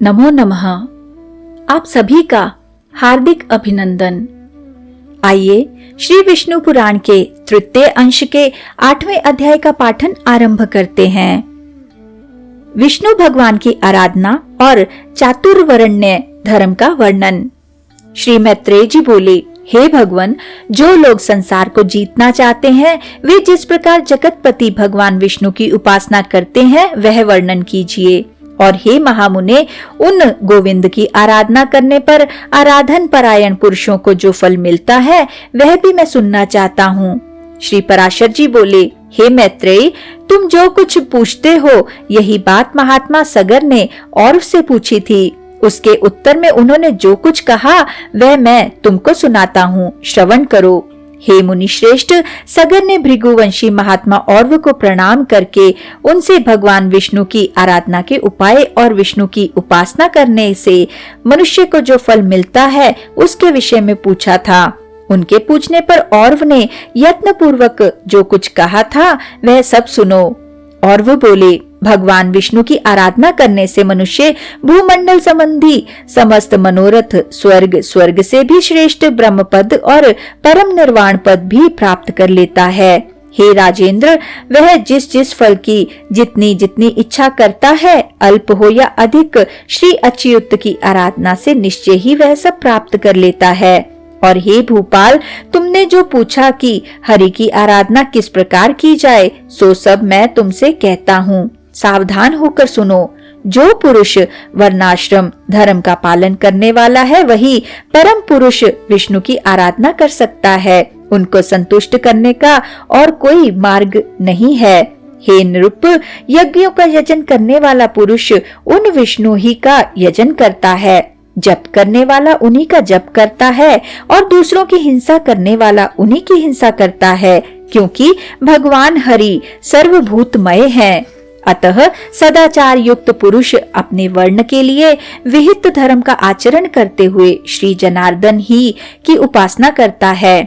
नमो नमः। आप सभी का हार्दिक अभिनंदन। आइए श्री विष्णु पुराण के तृतीय अंश के 8वें अध्याय का पाठन आरंभ करते हैं। विष्णु भगवान की आराधना और चातुर्वर्ण्य धर्म का वर्णन। श्री मैत्रेय जी बोले, हे भगवान, जो लोग संसार को जीतना चाहते हैं वे जिस प्रकार जगतपति भगवान विष्णु की उपासना करते हैं वह वर्णन कीजिए। और हे महामुने, उन गोविंद की आराधना करने पर आराधन परायण पुरुषों को जो फल मिलता है वह भी मैं सुनना चाहता हूँ। श्री पराशर जी बोले, हे मैत्रेय, तुम जो कुछ पूछते हो यही बात महात्मा सगर ने और से पूछी थी। उसके उत्तर में उन्होंने जो कुछ कहा वह मैं तुमको सुनाता हूँ, श्रवण करो। हे मुनि श्रेष्ठ, सगर ने भृगुवंशी महात्मा औरव को प्रणाम करके उनसे भगवान विष्णु की आराधना के उपाय और विष्णु की उपासना करने से मनुष्य को जो फल मिलता है उसके विषय में पूछा था। उनके पूछने पर औरव ने यत्न पूर्वक जो कुछ कहा था वह सब सुनो। औरव बोले, भगवान विष्णु की आराधना करने से मनुष्य भूमंडल संबंधी समस्त मनोरथ, स्वर्ग से भी श्रेष्ठ ब्रह्म पद और परम निर्वाण पद भी प्राप्त कर लेता है। हे राजेंद्र, वह जिस जिस फल की जितनी जितनी इच्छा करता है, अल्प हो या अधिक, श्री अच्युत की आराधना से निश्चय ही वह सब प्राप्त कर लेता है। और हे भूपाल, तुमने जो पूछा कि हरि की आराधना किस प्रकार की जाए, सो सब मैं तुमसे कहता हूँ। सावधान होकर सुनो। जो पुरुष वर्णाश्रम धर्म का पालन करने वाला है वही परम पुरुष विष्णु की आराधना कर सकता है। उनको संतुष्ट करने का और कोई मार्ग नहीं है। हे नृप, यज्ञों का यजन करने वाला पुरुष उन विष्णु ही का यजन करता है। जप करने वाला उन्हीं का जप करता है और दूसरों की हिंसा करने वाला उन्हीं की हिंसा करता है, क्योंकि भगवान हरि सर्वभूतमय है। अतः सदाचार युक्त पुरुष अपने वर्ण के लिए विहित धर्म का आचरण करते हुए श्री जनार्दन ही की उपासना करता है।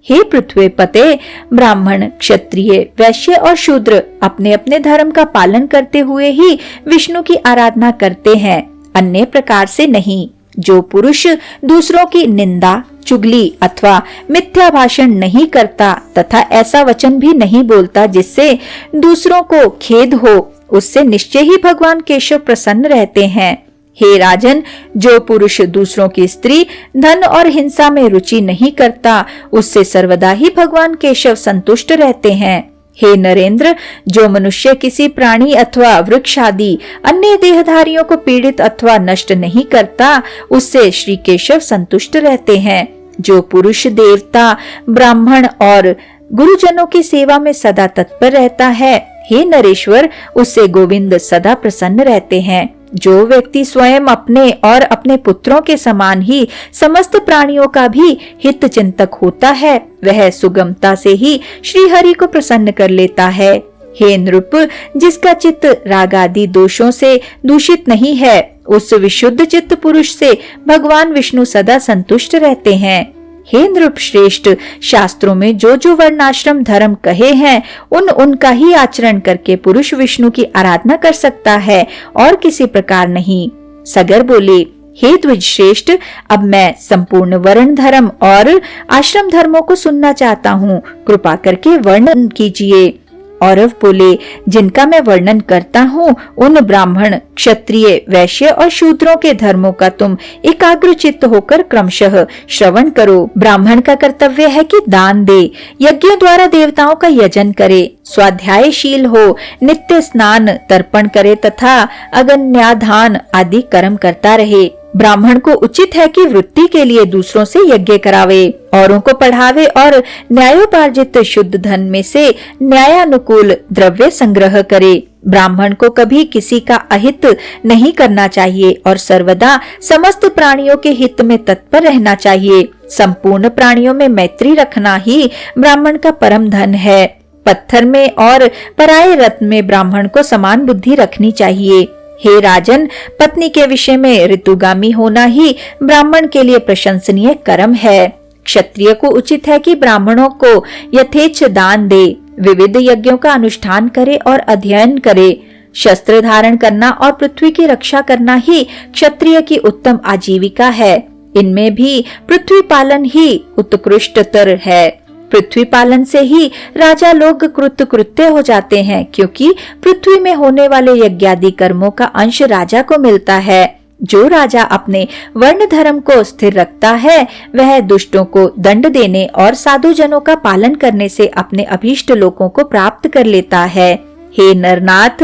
हे पृथ्वी पते, ब्राह्मण, क्षत्रिय, वैश्य और शूद्र अपने अपने धर्म का पालन करते हुए ही विष्णु की आराधना करते हैं, अन्य प्रकार से नहीं। जो पुरुष दूसरों की निंदा, चुगली अथवा मिथ्या भाषण नहीं करता तथा ऐसा वचन भी नहीं बोलता जिससे दूसरों को खेद हो, उससे निश्चय ही भगवान केशव प्रसन्न रहते हैं। हे राजन, जो पुरुष दूसरों की स्त्री, धन और हिंसा में रुचि नहीं करता उससे सर्वदा ही भगवान केशव संतुष्ट रहते हैं। हे नरेंद्र, जो मनुष्य किसी प्राणी अथवा वृक्ष आदि अन्य देहधारियों को पीड़ित अथवा नष्ट नहीं करता उससे श्री केशव संतुष्ट रहते हैं। जो पुरुष देवता, ब्राह्मण और गुरुजनों की सेवा में सदा तत्पर रहता है, हे नरेश्वर, उससे गोविंद सदा प्रसन्न रहते हैं। जो व्यक्ति स्वयं अपने और अपने पुत्रों के समान ही समस्त प्राणियों का भी हित चिंतक होता है वह सुगमता से ही श्री हरि को प्रसन्न कर लेता है। हे नृप, जिसका चित्त राग आदि दोषों से दूषित नहीं है उस विशुद्ध चित्त पुरुष से भगवान विष्णु सदा संतुष्ट रहते हैं। हे नृप श्रेष्ठ, शास्त्रों में जो जो वर्णाश्रम धर्म कहे हैं उनका ही आचरण करके पुरुष विष्णु की आराधना कर सकता है और किसी प्रकार नहीं। सगर बोले, हे द्विज श्रेष्ठ, अब मैं संपूर्ण वर्ण धर्म और आश्रम धर्मों को सुनना चाहता हूँ, कृपा करके वर्णन कीजिए। औरव बोले, जिनका मैं वर्णन करता हूँ उन ब्राह्मण, क्षत्रिय, वैश्य और शूद्रों के धर्मों का तुम एकाग्र चित्त होकर क्रमशः श्रवण करो। ब्राह्मण का कर्तव्य है कि दान दे, यज्ञों द्वारा देवताओं का यजन करे, स्वाध्यायशील हो, नित्य स्नान तर्पण करे तथा अगन्याधान आदि कर्म करता रहे। ब्राह्मण को उचित है कि वृत्ति के लिए दूसरों से यज्ञ करावे, औरों को पढ़ावे और न्यायोपार्जित शुद्ध धन में से न्यायानुकूल द्रव्य संग्रह करे। ब्राह्मण को कभी किसी का अहित नहीं करना चाहिए और सर्वदा समस्त प्राणियों के हित में तत्पर रहना चाहिए। संपूर्ण प्राणियों में मैत्री रखना ही ब्राह्मण का परम धन है। पत्थर में और पराये रत्न में ब्राह्मण को समान बुद्धि रखनी चाहिए। हे राजन, पत्नी के विषय में ऋतुगामी होना ही ब्राह्मण के लिए प्रशंसनीय कर्म है। क्षत्रिय को उचित है कि ब्राह्मणों को यथेच्छ दान दे, विविध यज्ञों का अनुष्ठान करे और अध्ययन करे। शस्त्र धारण करना और पृथ्वी की रक्षा करना ही क्षत्रिय की उत्तम आजीविका है। इनमें भी पृथ्वी पालन ही उत्कृष्टतर है। पृथ्वी पालन से ही राजा लोग कृतकृत्य हो जाते हैं, क्योंकि पृथ्वी में होने वाले यज्ञादि कर्मों का अंश राजा को मिलता है। जो राजा अपने वर्ण धर्म को स्थिर रखता है, वह दुष्टों को दंड देने और साधु जनों का पालन करने से अपने अभीष्ट लोकों को प्राप्त कर लेता है। हे नरनाथ,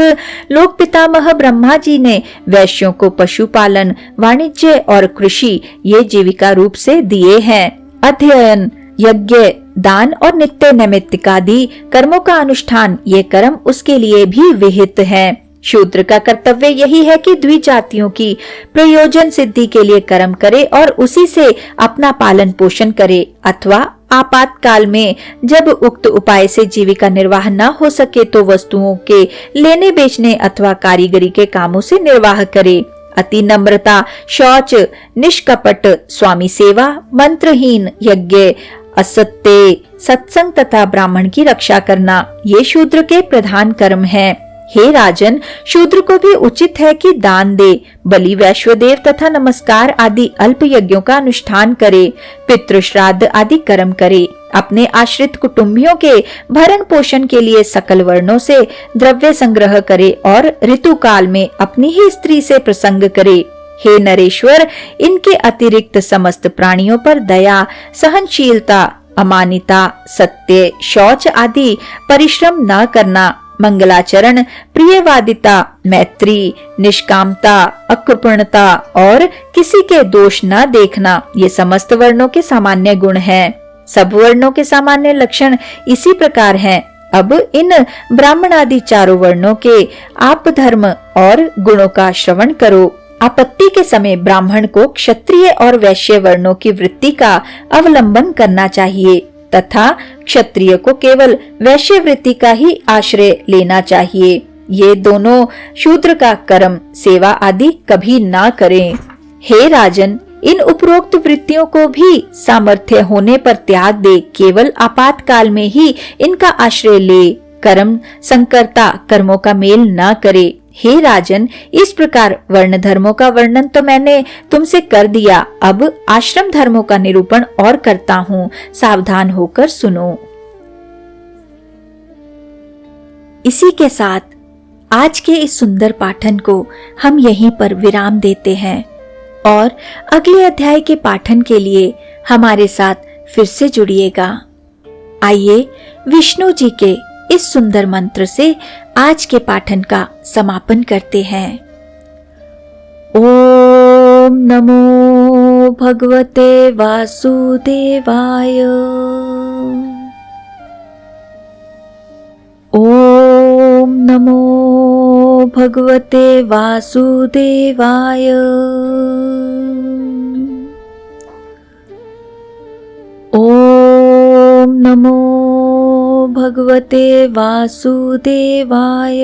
लोक पितामह ब्रह्मा जी ने वैश्यों को पशुपालन, वाणिज्य और कृषि ये जीविका रूप से दिए हैं। अध्ययन, यज्ञ, दान और नित्य नैमित्तिकादि कर्मों का अनुष्ठान ये कर्म उसके लिए भी विहित हैं। शूद्र का कर्तव्य यही है कि द्विजातियों की प्रयोजन सिद्धि के लिए कर्म करे और उसी से अपना पालन पोषण करे, अथवा आपातकाल में जब उक्त उपाय से जीविका निर्वाह न हो सके तो वस्तुओं के लेने बेचने अथवा कारीगरी के कामों से निर्वाह करे। अति नम्रता, शौच, निष्कपट, स्वामी सेवा, मंत्रहीन यज्ञ, असत्य, सत्संग तथा ब्राह्मण की रक्षा करना ये शूद्र के प्रधान कर्म हैं। हे राजन, शूद्र को भी उचित है कि दान दे, बलि, वैश्वदेव तथा नमस्कार आदि अल्प यज्ञों का अनुष्ठान करे, पितृ श्राद्ध आदि कर्म करे, अपने आश्रित कुटुंबियों के भरण पोषण के लिए सकल वर्णों से द्रव्य संग्रह करे और ऋतु काल में अपनी ही स्त्री से प्रसंग करे। हे नरेश्वर, इनके अतिरिक्त समस्त प्राणियों पर दया, सहनशीलता, अमानिता, सत्य, शौच आदि परिश्रम न करना, मंगलाचरण, प्रियवादिता, मैत्री, निष्कामता, अकृपणता और किसी के दोष न देखना ये समस्त वर्णों के सामान्य गुण हैं। सब वर्णों के सामान्य लक्षण इसी प्रकार हैं। अब इन ब्राह्मण आदि चारों वर्णों के आप धर्म और गुणों का श्रवण करो। आपत्ति के समय ब्राह्मण को क्षत्रिय और वैश्य वर्णों की वृत्ति का अवलंबन करना चाहिए तथा क्षत्रिय को केवल वैश्य वृत्ति का ही आश्रय लेना चाहिए। ये दोनों शूद्र का कर्म, सेवा आदि कभी ना करें। हे राजन, इन उपरोक्त वृत्तियों को भी सामर्थ्य होने पर त्याग दे, केवल आपातकाल में ही इनका आश्रय ले। कर्म संकर्ता कर्मों का मेल न करे। हे राजन, इस प्रकार वर्ण धर्मों का वर्णन तो मैंने तुमसे कर दिया, अब आश्रम धर्मों का निरूपण और करता हूँ, सावधान होकर सुनो। इसी के साथ आज के इस सुंदर पाठन को हम यहीं पर विराम देते हैं और अगले अध्याय के पाठन के लिए हमारे साथ फिर से जुड़िएगा। आइए विष्णु जी के इस सुंदर मंत्र से आज के पाठन का समापन करते हैं। ओम नमो भगवते वासुदेवाय। ओम नमो भगवते वासुदेवाय। ओम नमो भगवते वासुदेवाय।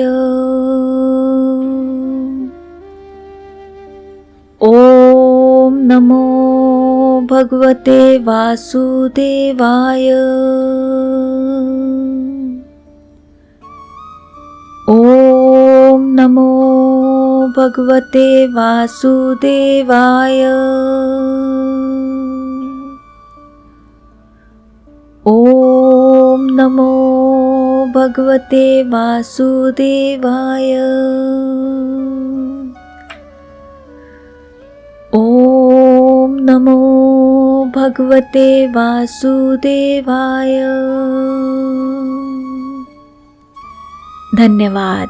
ओम नमो भगवते वासुदेवाय। ओम नमो भगवते वासुदेवाय। ओम नमो भगवते वासुदेवाय। ओम नमो भगवते वासुदेवाय। धन्यवाद।